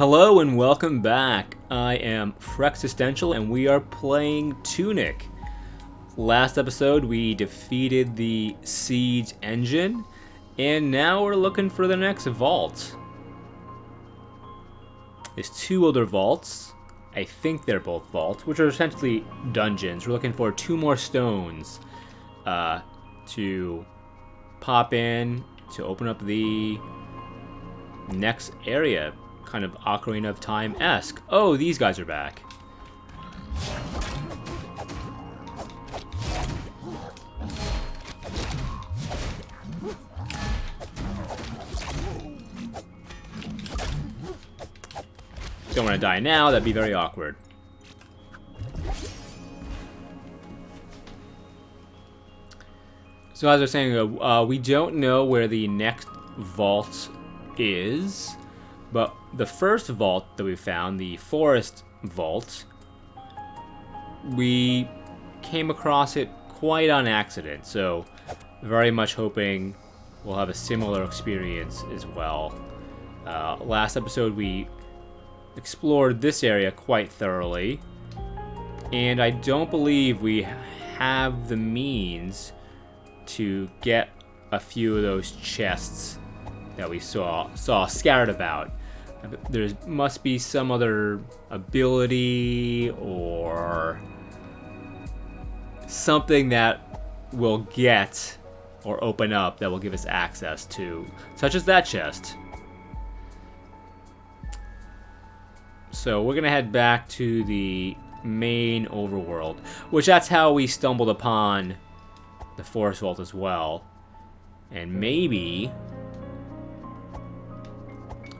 Hello and welcome back. I am Frexistential and we are playing TUNIC. Last episode we defeated the siege engine and now we're looking for the next vault. There's two other vaults. I think they're both vaults, which are essentially dungeons. We're looking for two more stones to pop in to open up the next area. Kind of Ocarina of Time-esque. Oh, these guys are back. Don't want to die now, that'd be very awkward. So as I was saying, we don't know where the next vault is, but the first vault that we found, the forest vault, we came across it quite on accident, so very much hoping we'll have a similar experience as well. Last episode we explored this area quite thoroughly, and I don't believe we have the means to get a few of those chests that we saw scattered about. There must be some other ability or something that we'll get or open up that will give us access to, such as that chest. So we're gonna head back to the main overworld, which that's how we stumbled upon the forest vault as well. And maybe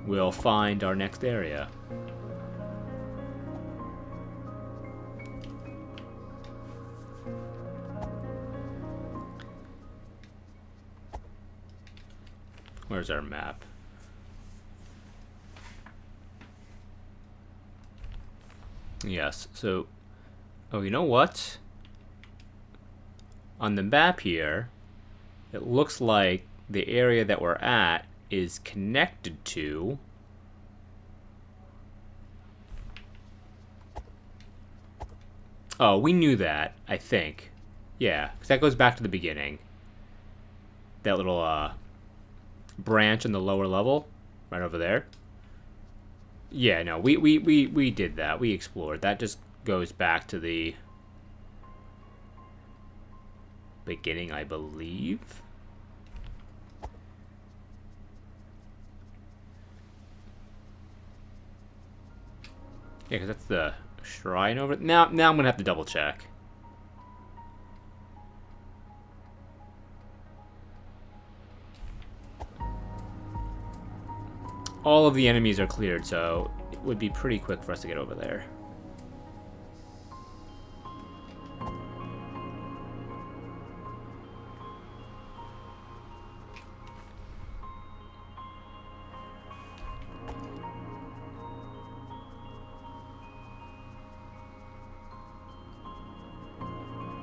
we'll find our next area. Where's our map? Yes, so... Oh, you know what? On the map here, it looks like the area that we're at is connected to we knew that, I think. Yeah, because that goes back to the beginning. That little branch in the lower level, right over there. Yeah, no, we did that. We explored. That just goes back to the beginning, I believe. Yeah, because that's the shrine over... Now I'm going to have to double check. All of the enemies are cleared, so it would be pretty quick for us to get over there.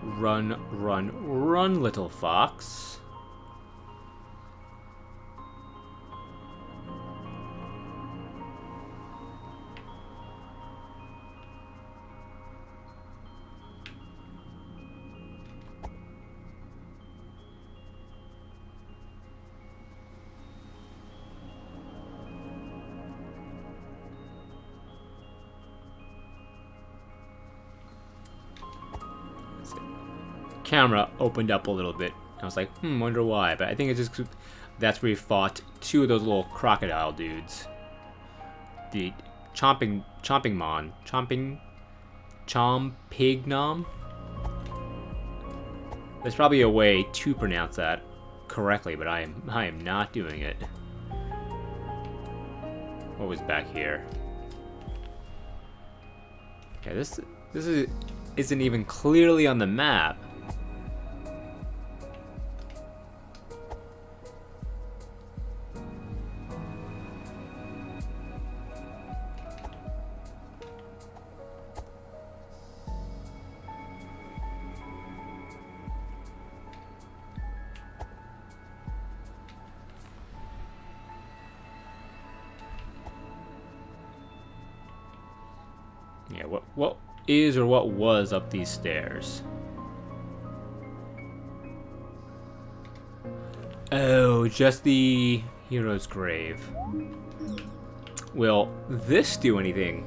Run, run, run, little fox. Camera opened up a little bit. I was like, wonder why. But I think it's just that's where we fought two of those little crocodile dudes. The chompignon. There's probably a way to pronounce that correctly, but I am not doing it. What was back here? Yeah, this isn't even clearly on the map. Yeah, what is or what was up these stairs? Oh, just the hero's grave. Will this do anything?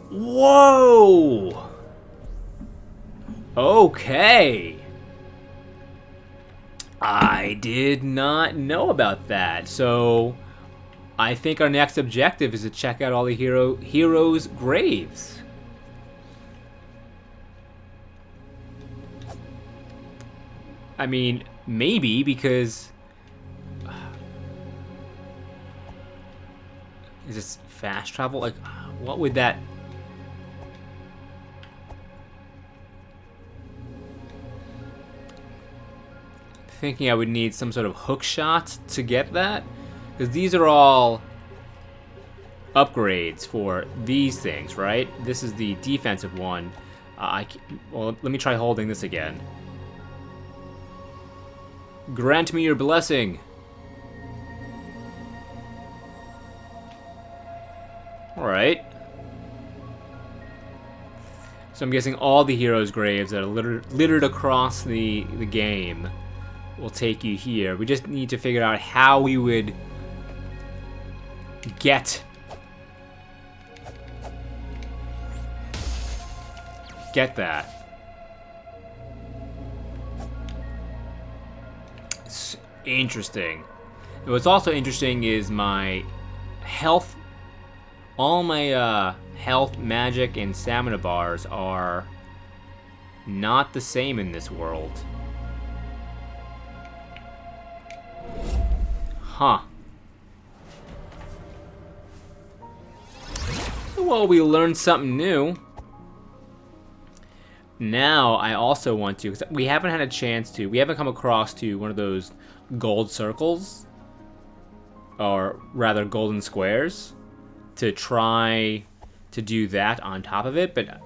Whoa! Okay. I did not know about that. So I think our next objective is to check out all the heroes' graves. I mean, maybe because is this fast travel? Like, what would that? Thinking I would need some sort of hook shot to get that, because these are all upgrades for these things, right? This is the defensive one. Well, let me try holding this again. Grant me your blessing. Alright. So I'm guessing all the heroes' graves that are littered across the game will take you here. We just need to figure out how we would get that. It's interesting. And what's also interesting is my health. All my health, magic, and stamina bars are not the same in this world. Huh. Well, we learned something new. Now, I also want to, because we haven't had a chance to, we haven't come across to one of those gold circles, or rather golden squares, to try to do that on top of it, but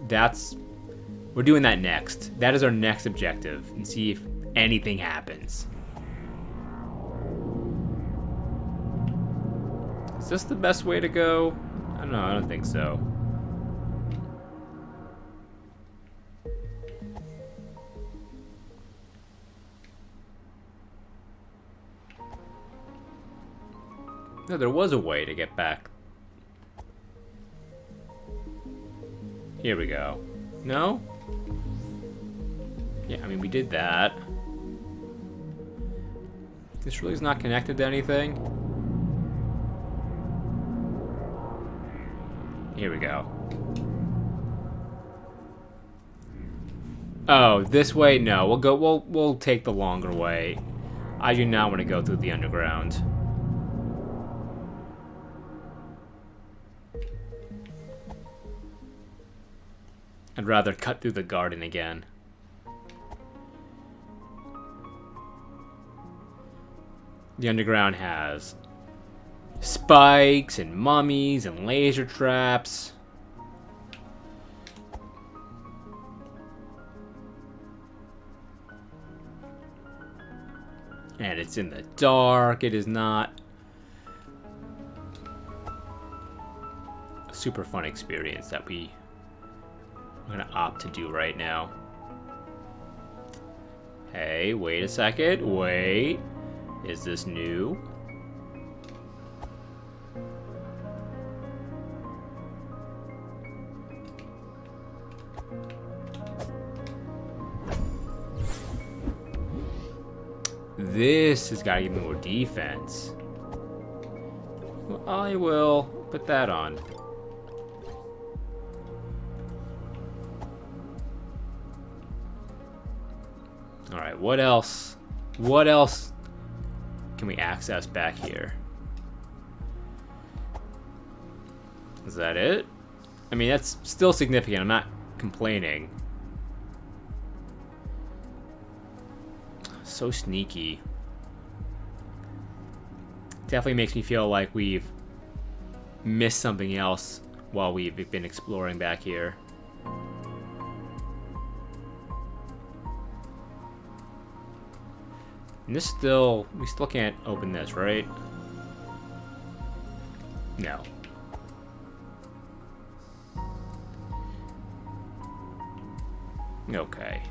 we're doing that next. That is our next objective, and see if anything happens. Is this the best way to go? I don't know, I don't think so. No, there was a way to get back. Here we go. No? Yeah, I mean, we did that. This really is not connected to anything. Here we go. Oh, this way? No, we'll take the longer way. I do not want to go through the underground. I'd rather cut through the garden again. The underground has spikes and mummies and laser traps. And it's in the dark. It is not a super fun experience that we're gonna opt to do right now. Hey, wait a second. Wait. Is this new? This has got to give me more defense. Well, I will put that on. Alright, what else? What else can we access back here? Is that it? I mean, that's still significant. I'm not complaining. So sneaky. Definitely makes me feel like we've missed something else while we've been exploring back here. And this still, we still can't open this, right? No. Okay.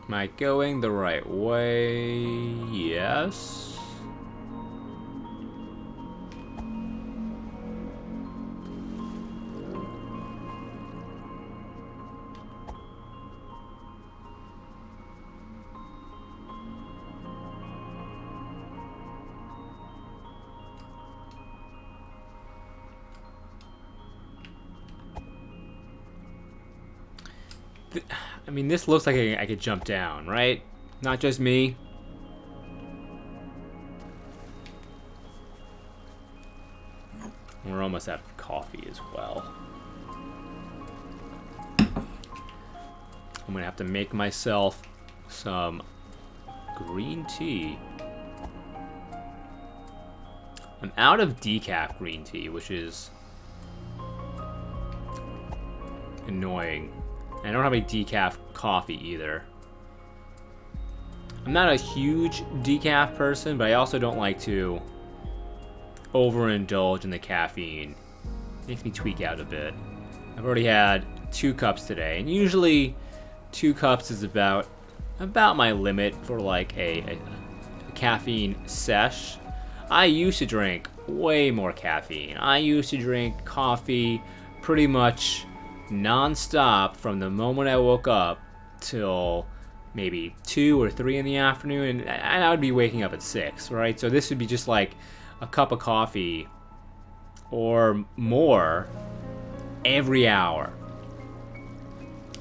Am I going the right way? Yes. I mean, this looks like I could jump down, right? Not just me. We're almost out of coffee as well. I'm gonna have to make myself some green tea. I'm out of decaf green tea, which is annoying. I don't have any decaf coffee either. I'm not a huge decaf person, but I also don't like to overindulge in the caffeine. It makes me tweak out a bit. I've already had 2 cups today, and usually 2 cups is about my limit for like a caffeine sesh. I used to drink way more caffeine. I used to drink coffee pretty much non-stop from the moment I woke up till maybe 2 or 3 in the afternoon, and I would be waking up at 6, right? So this would be just like a cup of coffee or more every hour.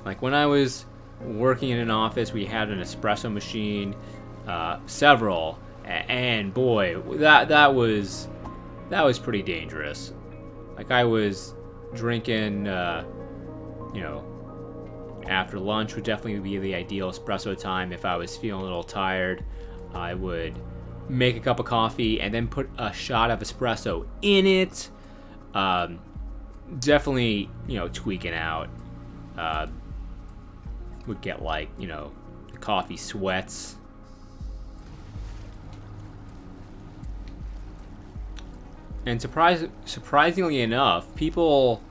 Like when I was working in an office, we had an espresso machine, several, and boy, that was pretty dangerous. Like I was drinking, after lunch would definitely be the ideal espresso time. If I was feeling a little tired, I would make a cup of coffee and then put a shot of espresso in it. Definitely, tweaking out. Would get like, coffee sweats. And surprisingly enough, people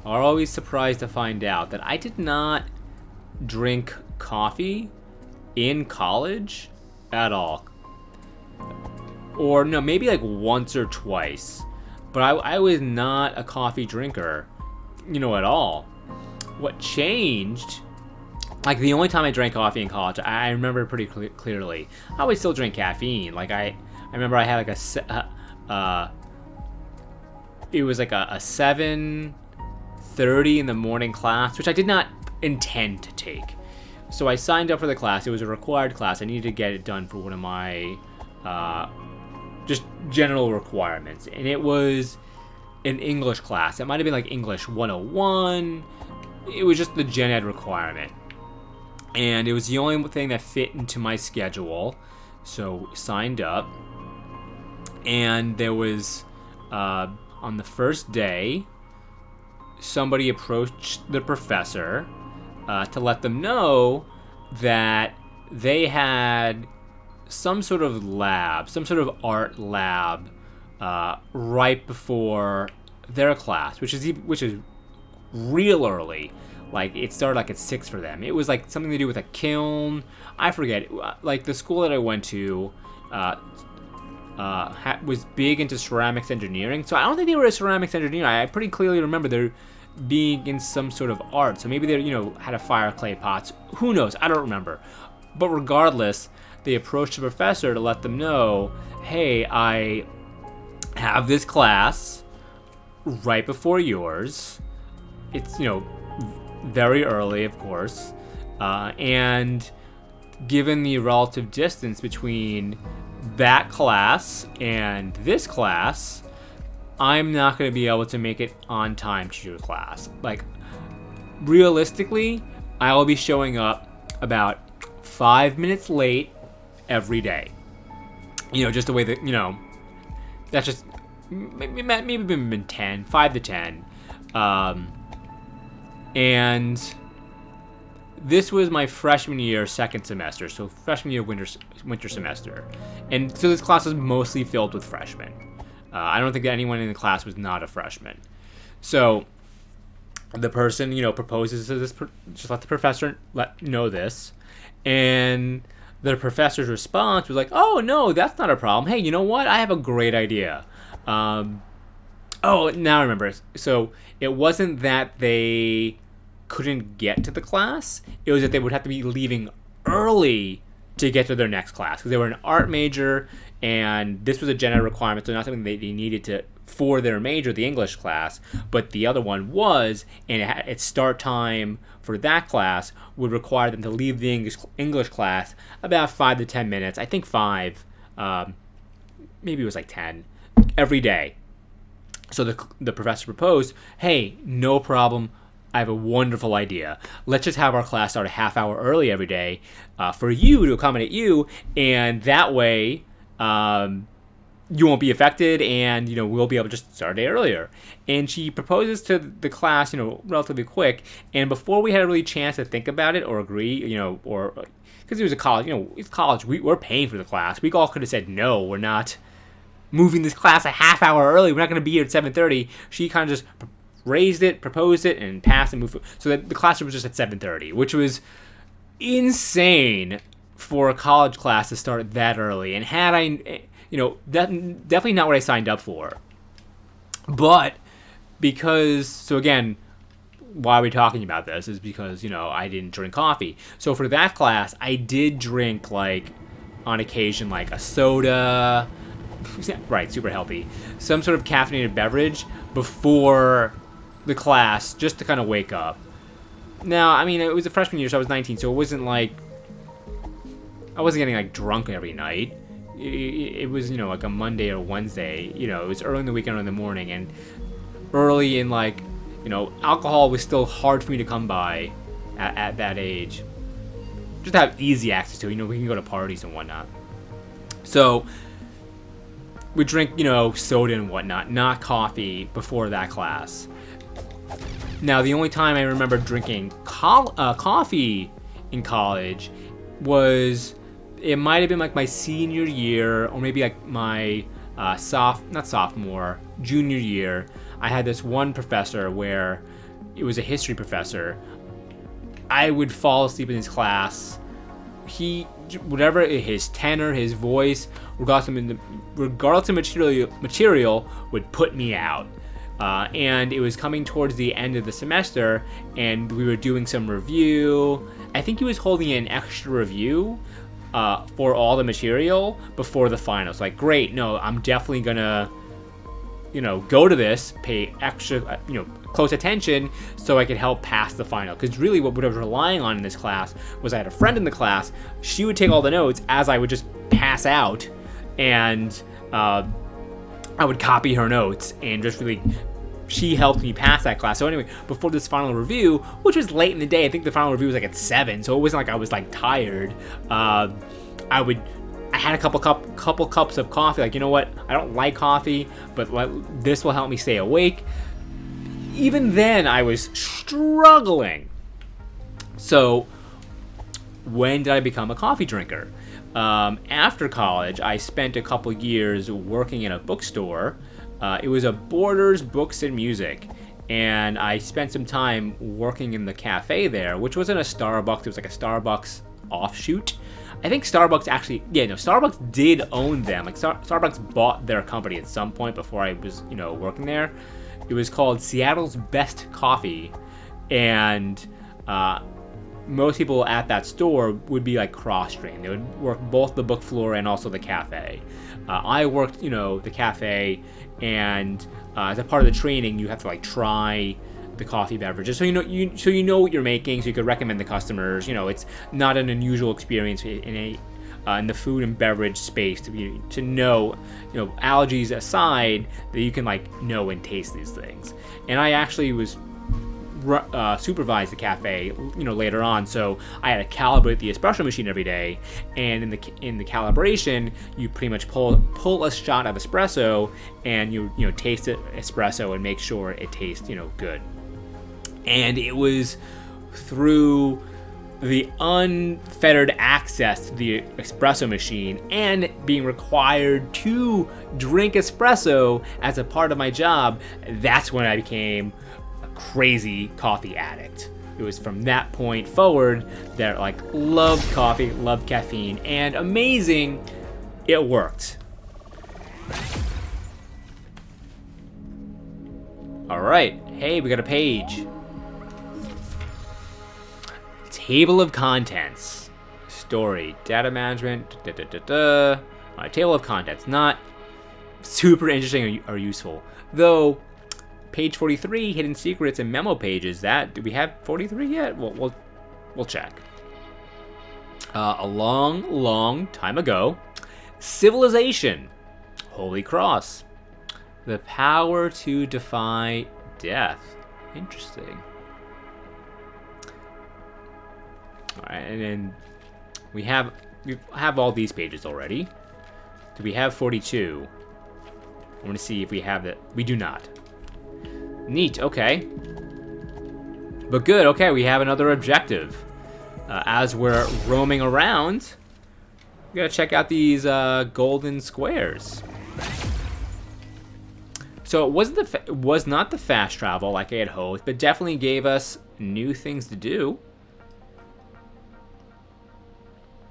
are always surprised to find out that I did not drink coffee in college at all. Or no, maybe like once or twice. But I was not a coffee drinker, at all. What changed, like the only time I drank coffee in college, I remember pretty clearly. I would still drink caffeine. Like I remember I had like it was like a 7:30 in the morning class, which I did not intend to take. So I signed up for the class. It was a required class. I needed to get it done for one of my just general requirements. And it was an English class. It might have been like English 101. It was just the gen ed requirement. And it was the only thing that fit into my schedule. So signed up. And there was, on the first day, somebody approached the professor to let them know that they had some sort of lab, some sort of art lab, right before their class, which is real early. Like it started like at 6 for them. It was like something to do with a kiln. I forget. Like the school that I went to was big into ceramics engineering. So I don't think they were a ceramics engineer. I pretty clearly remember there being in some sort of art. So maybe they, had a fire clay pots. Who knows? I don't remember. But regardless, they approached the professor to let them know, hey, I have this class right before yours. It's, very early, of course. And given the relative distance between that class and this class, I'm not going to be able to make it on time to your class. Like, realistically, I'll be showing up about 5 minutes late every day. Just the way that, that's just maybe been 10, 5 to 10. And this was my freshman year, second semester, so freshman year winter semester. And so this class was mostly filled with freshmen. I don't think that anyone in the class was not a freshman. So the person, proposes to this, just let the professor know this. And the professor's response was like, oh, no, that's not a problem. Hey, you know what? I have a great idea. Oh, now I remember. So it wasn't that they couldn't get to the class. It was that they would have to be leaving early to get to their next class because they were an art major, and this was a general requirement, so not something they needed to for their major, the English class, but the other one was, and its start time for that class would require them to leave the English class about 5 to 10 minutes. I think 5, maybe it was like 10, every day. So the professor proposed, hey, no problem. I have a wonderful idea. Let's just have our class start a half hour early every day for you, to accommodate you, and that way you won't be affected, and we'll be able to just start a day earlier. And she proposes to the class, relatively quick. And before we had a really chance to think about it or agree, or because it was a college, it's college, we're paying for the class. We all could have said no, we're not moving this class a half hour early. We're not going to be here at 7:30. She kind of just raised it, proposed it, and passed and moved. So that the classroom was just at 7:30, which was insane for a college class to start that early. And had I, definitely not what I signed up for. But so again, why are we talking about this is because, I didn't drink coffee. So for that class, I did drink, on occasion, a soda, right, super healthy, some sort of caffeinated beverage before the class, just to kind of wake up. Now, it was a freshman year, so I was 19, so it wasn't I wasn't getting, drunk every night. It was, a Monday or Wednesday. It was early in the weekend or in the morning, and early in, alcohol was still hard for me to come by at that age. Just to have easy access to. We can go to parties and whatnot. So we drink, soda and whatnot, not coffee before that class. Now, the only time I remember drinking coffee in college was, it might have been my senior year, or maybe my junior year. I had this one professor where it was a history professor. I would fall asleep in his class. Whatever his tenor, his voice, regardless of material, would put me out. And it was coming towards the end of the semester, and we were doing some review. I think he was holding an extra review for all the material before the finals. Great, no, I'm definitely gonna, go to this, pay extra, close attention so I could help pass the final. Because really what I was relying on in this class was I had a friend in the class. She would take all the notes as I would just pass out, and I would copy her notes, and just really, she helped me pass that class. So anyway, before this final review, which was late in the day, I think the final review was at 7, so it wasn't I was tired. I had a couple cups of coffee. You know what? I don't like coffee, but this will help me stay awake. Even then, I was struggling. So when did I become a coffee drinker? After college, I spent a couple years working in a bookstore. It was a Borders Books and Music, and I spent some time working in the cafe there, which wasn't a Starbucks. It was a Starbucks offshoot. I think Starbucks Starbucks did own them. Starbucks bought their company at some point before I was, working there. It was called Seattle's Best Coffee, and most people at that store would be cross-trained. They would work both the book floor and also the cafe. I worked, the cafe, and as a part of the training, you have to try the coffee beverages, so you know what you're making, so you could recommend the customers. It's not an unusual experience in the food and beverage space to know, allergies aside, that you can know and taste these things. And I actually was supervise the cafe, later on. So I had to calibrate the espresso machine every day, and in the calibration, you pretty much pull a shot of espresso, and you taste it espresso and make sure it tastes good. And it was through the unfettered access to the espresso machine and being required to drink espresso as a part of my job, that's when I became a crazy coffee addict. It was from that point forward that like loved coffee, loved caffeine, and amazing, it worked. All right, hey, we got a page. Table of contents, story, data management, All right, table of contents, not super interesting or useful. Though, page 43, hidden secrets and memo pages. Do we have 43 yet? We'll check. A long time ago, civilization, Holy Cross, the power to defy death. Interesting. All right, and then we have all these pages already. Do we have 42? I want to see if we have that. We do not. Neat. Okay. But good. Okay, we have another objective. As we're roaming around, we gotta check out these golden squares. So it was not the fast travel like I had hoped, but definitely gave us new things to do.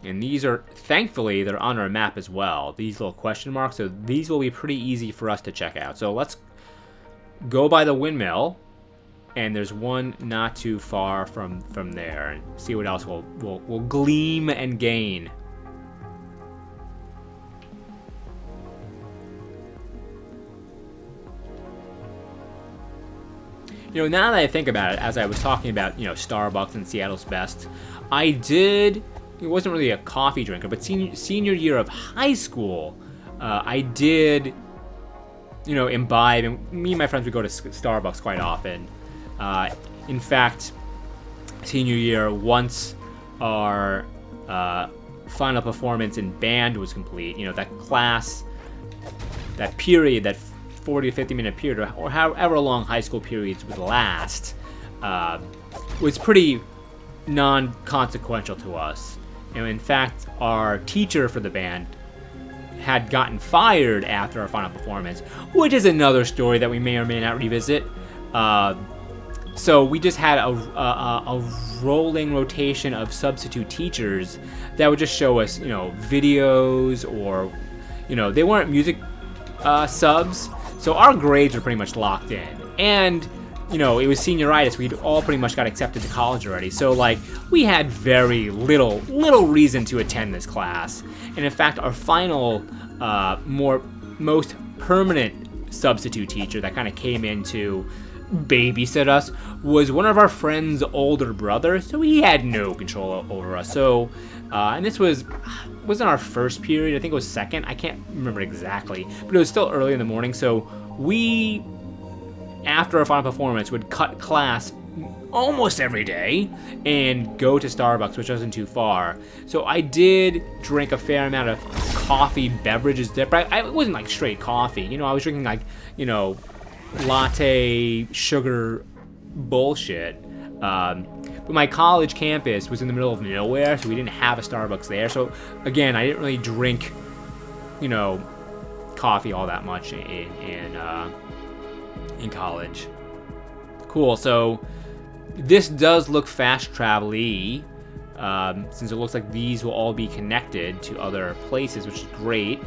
And these are, thankfully, they're on our map as well. These little question marks, so these will be pretty easy for us to check out. So let's go by the windmill, and there's one not too far from there, and see what else we'll gleam and gain. You know, now that I think about it, as I was talking about, Starbucks and Seattle's best, it wasn't really a coffee drinker, but senior year of high school, I did, imbibe, and me and my friends would go to Starbucks quite often. In fact, senior year, once our final performance in band was complete, that class, that period, that 40 to 50 minute period, or however long high school periods would last, was pretty non-consequential to us. And in fact, our teacher for the band had gotten fired after our final performance, which is another story that we may or may not revisit. So we just had a rolling rotation of substitute teachers that would just show us, videos, or, they weren't music subs, so our grades were pretty much locked in. And it was senioritis. We'd all pretty much got accepted to college already. So, we had very little reason to attend this class. And in fact, our final, most permanent substitute teacher that kind of came in to babysit us was one of our friend's older brothers. So he had no control over us. So, and this wasn't our first period. I think it was second. I can't remember exactly. But it was still early in the morning. So we, after our final performance, would cut class almost every day and go to Starbucks, which wasn't too far. So I did drink a fair amount of coffee beverages there, but it wasn't like straight coffee. I was drinking latte sugar bullshit. But my college campus was in the middle of nowhere, so we didn't have a Starbucks there. So again, I didn't really drink, coffee all that much in college. Cool. So this does look fast travel-y, since it looks like these will all be connected to other places, which is great.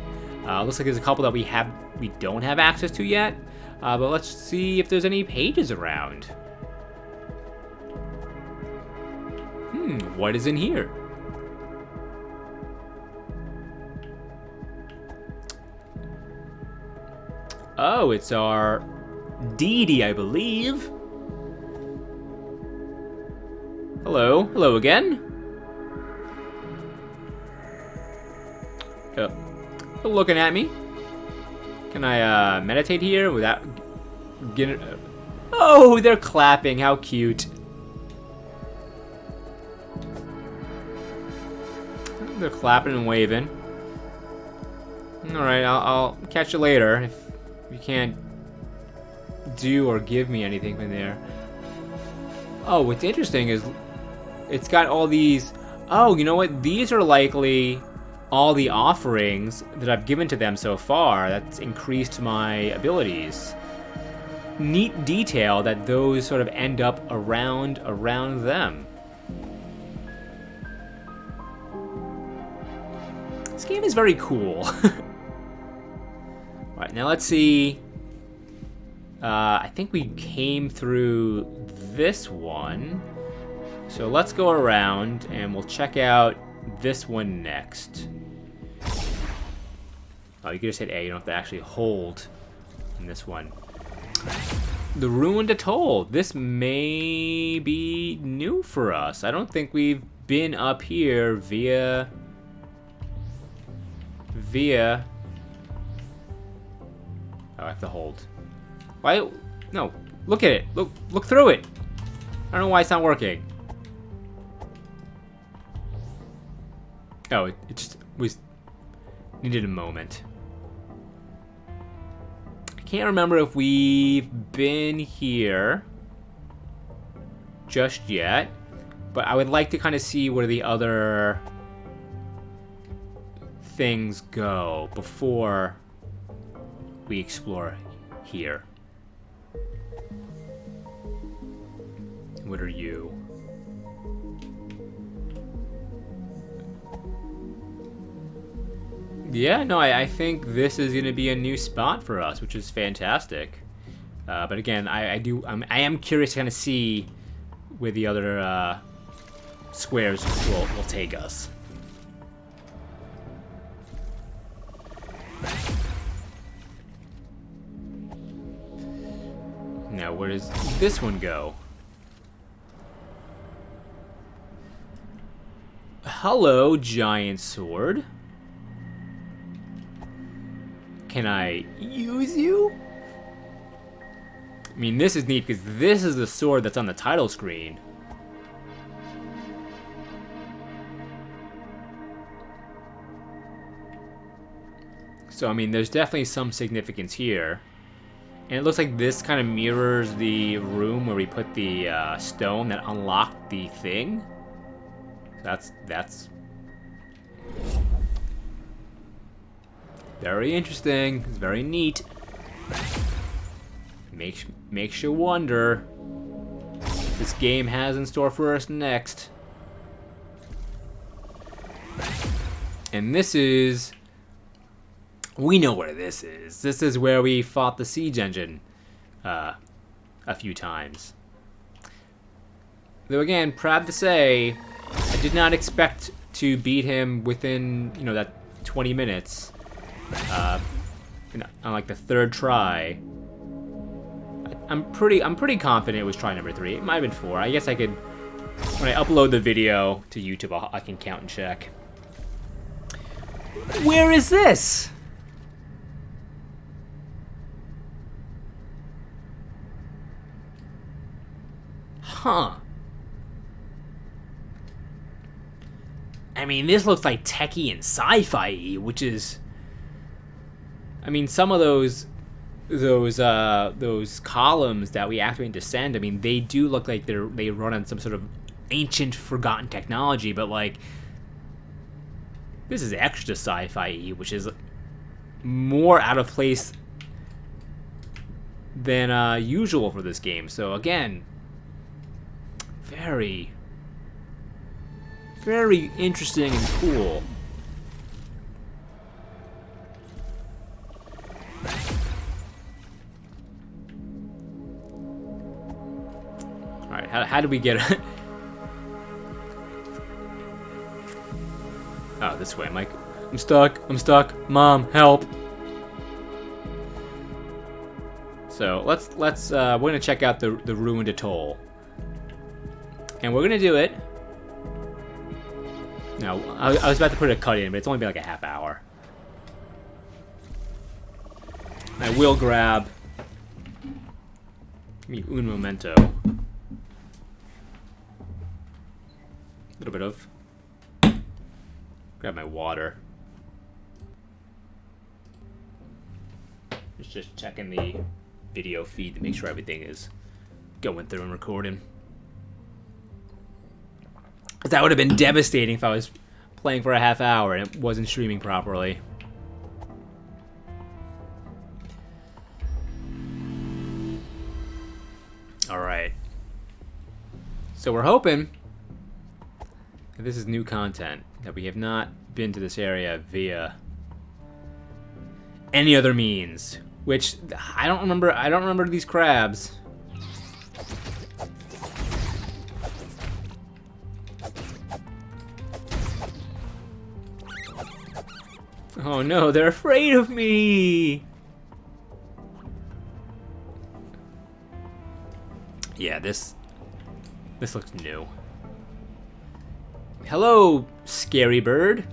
Looks like there's a couple that we don't have access to yet, but let's see if there's any pages around. What is in here? Oh, it's our Dee, I believe. Hello again. Looking at me. Can I meditate here without getting? Oh, they're clapping. How cute. They're clapping and waving. All right, I'll catch you later if you can't do or give me anything from there. Oh, what's interesting is it's got all these... Oh, you know what? These are likely all the offerings that I've given to them so far. That's increased my abilities. Neat detail that those sort of end up around them. This game is very cool. Alright, now let's see. I think we came through this one. So let's go around and we'll check out this one next. Oh, you can just hit A. You don't have to actually hold in this one. The Ruined Atoll. This may be new for us. I don't think we've been up here via... Oh, I have to hold. Why? No. Look at it. Look through it. I don't know why it's not working. Oh, it just was... Needed a moment. I can't remember if we've been here just yet, but I would like to kind of see where the other things go before we explore here. What are you? Yeah, no, I think this is going to be a new spot for us, which is fantastic. But again, I am curious to kind of see where the other squares will take us. Now, where does this one go? Hello, giant sword. Can I use you? I mean, this is neat because this is the sword that's on the title screen. So, I mean, there's definitely some significance here. And it looks like this kind of mirrors the room where we put the stone that unlocked the thing. That's very interesting. It's very neat. Makes you wonder what this game has in store for us next. And this is... We know where this is. This is where we fought the siege engine a few times. Though again, proud to say, I did not expect to beat him within, you know, that 20 minutes. On like the third try. I'm pretty confident it was try number 3. It might have been 4. I guess I could, when I upload the video to YouTube, I can count and check. Where is this? Huh. I mean, this looks like techie and sci-fi, which is... I mean, some of those columns that we activate and descend, I mean, they do look like they run on some sort of ancient, forgotten technology, but, like, this is extra sci-fi, which is more out of place than usual for this game. So, again, very, very interesting and cool. Alright, how did we get it? Oh, this way, Mike. I'm stuck. Mom, help. So let's we're gonna check out the Ruined Atoll. And we're gonna do it. Now, I was about to put a cut in, but it's only been like a half hour. I will grab un momento. A little bit of. Grab my water. Just checking the video feed to make sure everything is going through and recording. That would have been devastating if I was playing for a half hour and it wasn't streaming properly. Alright. So we're hoping that this is new content, that we have not been to this area via any other means. Which, I don't remember these crabs. Oh no, they're afraid of me! Yeah, this looks new. Hello, scary bird.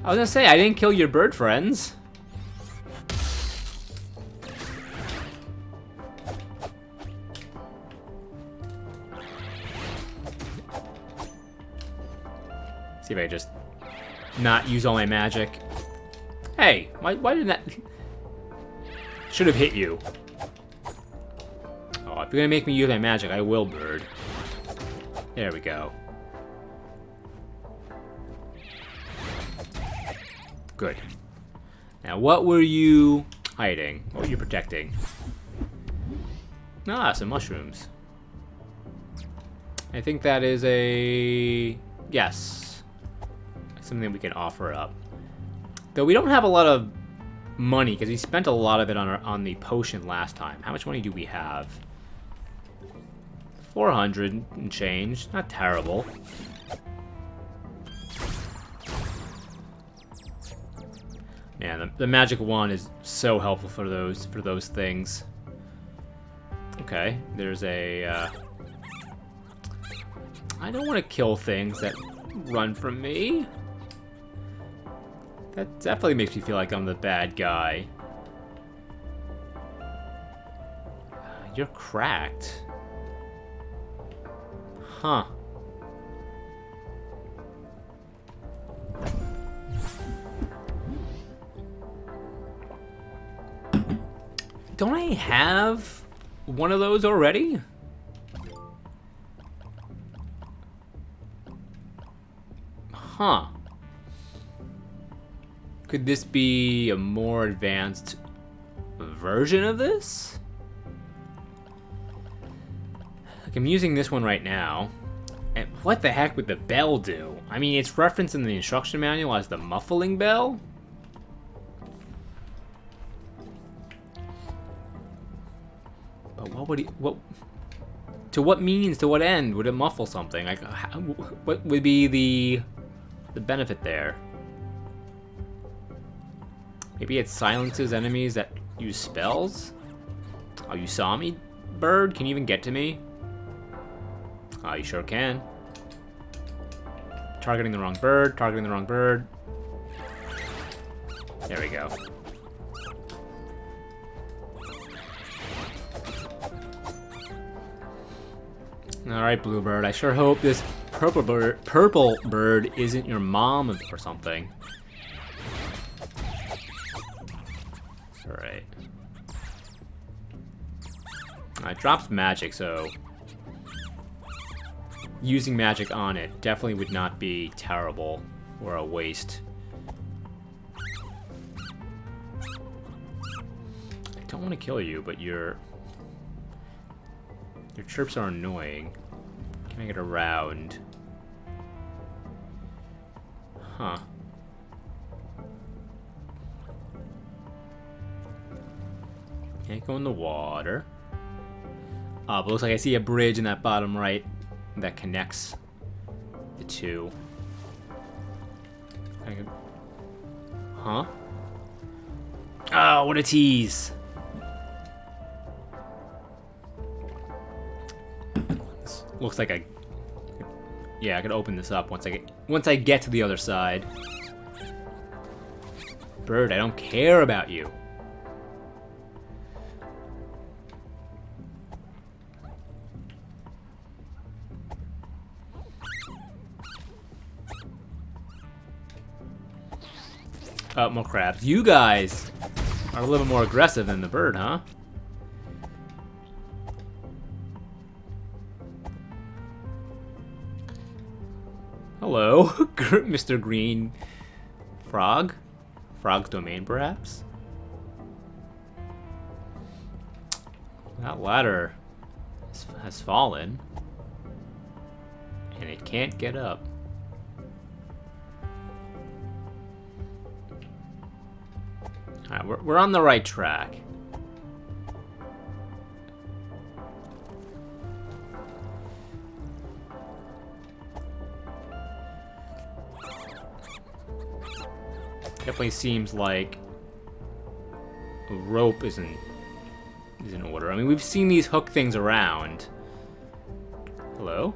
I was gonna say, I didn't kill your bird friends. See if I just not use all my magic. Hey, why did that... Should have hit you. Oh, if you're gonna make me use my magic, I will, bird. There we go. Good. Now, what were you hiding? What were you protecting? Ah, some mushrooms. I think that is a... Yes. Something we can offer up. Though we don't have a lot of money, because we spent a lot of it on the potion last time. How much money do we have? 400 and change. Not terrible. Yeah, the magic wand is so helpful for those things. Okay, there's a... I don't want to kill things that run from me. That definitely makes me feel like I'm the bad guy. You're cracked. Huh. Don't I have one of those already? Huh. Could this be a more advanced version of this? Like, I'm using this one right now. And what the heck would the bell do? I mean, it's referenced in the instruction manual as the muffling bell. But what would he... To what means, to what end would it muffle something? Like, what would be the benefit there? Maybe it silences enemies that use spells? Oh, you saw me, bird? Can you even get to me? Oh, you sure can. Targeting the wrong bird, targeting the wrong bird. There we go. Alright, Bluebird. I sure hope this purple bird isn't your mom or something. Alright. It drops magic, so using magic on it definitely would not be terrible or a waste. I don't want to kill you, but your chirps are annoying. Can I get around? Huh. Can't go in the water. But looks like I see a bridge in that bottom right that connects the two. Huh? Oh, what a tease! This looks like a... Yeah, I could open this up once I get to the other side. Bird, I don't care about you. More crabs. You guys are a little more aggressive than the bird, huh? Hello, Mr. Green Frog? Frog's domain, perhaps? That ladder has fallen. And it can't get up. Alright, we're on the right track. Definitely seems like a rope is in order. I mean, we've seen these hook things around. Hello?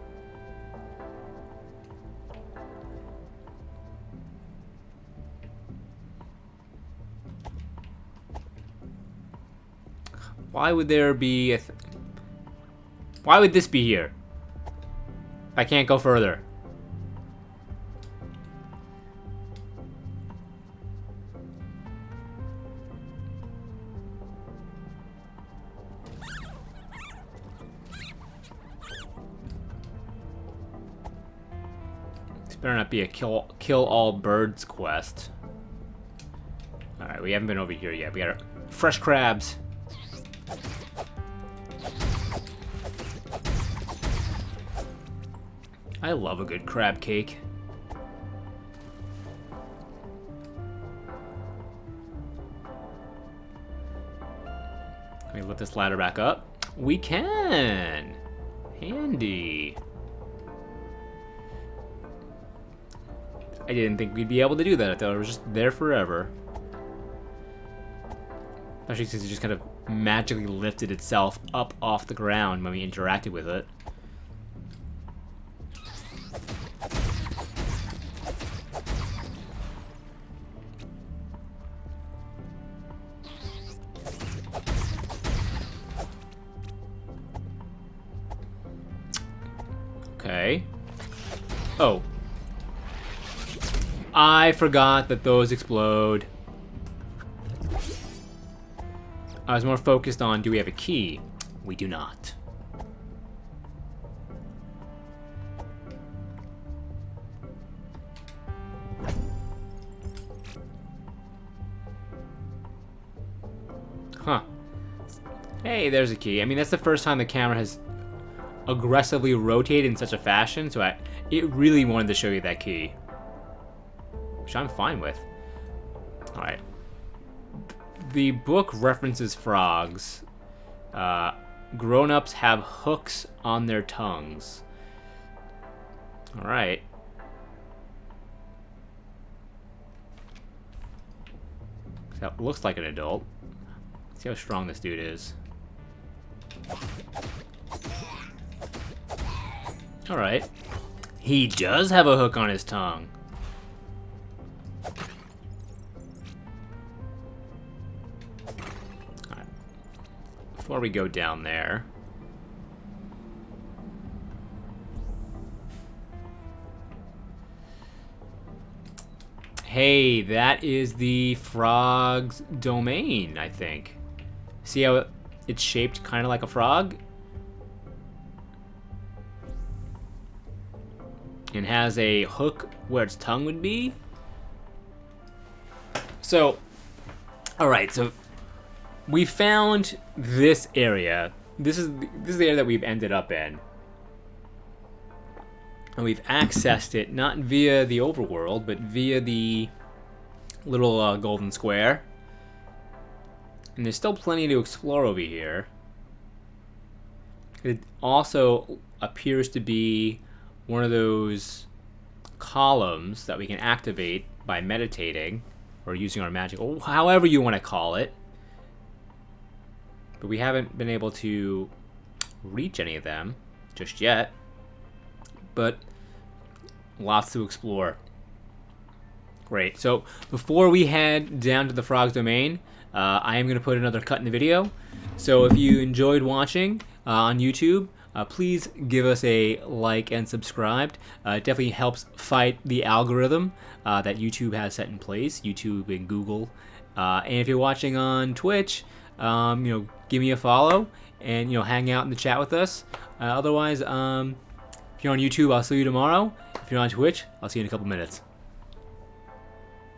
Why would there be a... Why would this be here? I can't go further. This better not be a kill all birds quest. Alright, we haven't been over here yet. We got our fresh crabs. I love a good crab cake. Can we lift this ladder back up? We can! Handy. I didn't think we'd be able to do that. I thought it was just there forever. Especially since it just kind of magically lifted itself up off the ground when we interacted with it. Okay. Oh. I forgot that those explode. I was more focused on, do we have a key? We do not. Huh. Hey, there's a key. I mean, that's the first time the camera has aggressively rotated in such a fashion, so it really wanted to show you that key. Which I'm fine with. Alright. The book references frogs. Grown-ups have hooks on their tongues. Alright. That looks like an adult. Let's see how strong this dude is. Alright. He does have a hook on his tongue. Alright. Before we go down there... Hey, that is the frog's domain, I think. See how it's shaped kind of like a frog? And has a hook where its tongue would be. So, alright, so we found this area. This is the area that we've ended up in. And we've accessed it not via the overworld, but via the little golden square. And there's still plenty to explore over here. It also appears to be one of those columns that we can activate by meditating or using our magic, or however you want to call it. But we haven't been able to reach any of them just yet. But lots to explore. Great. So before we head down to the frog's domain, I am going to put another cut in the video. So if you enjoyed watching on YouTube, please give us a like and subscribe. It definitely helps fight the algorithm that YouTube has set in place, YouTube and Google. And if you're watching on Twitch, give me a follow and hang out in the chat with us. Otherwise, If you're on YouTube, I'll see you tomorrow. If you're on Twitch, I'll see you in a couple minutes.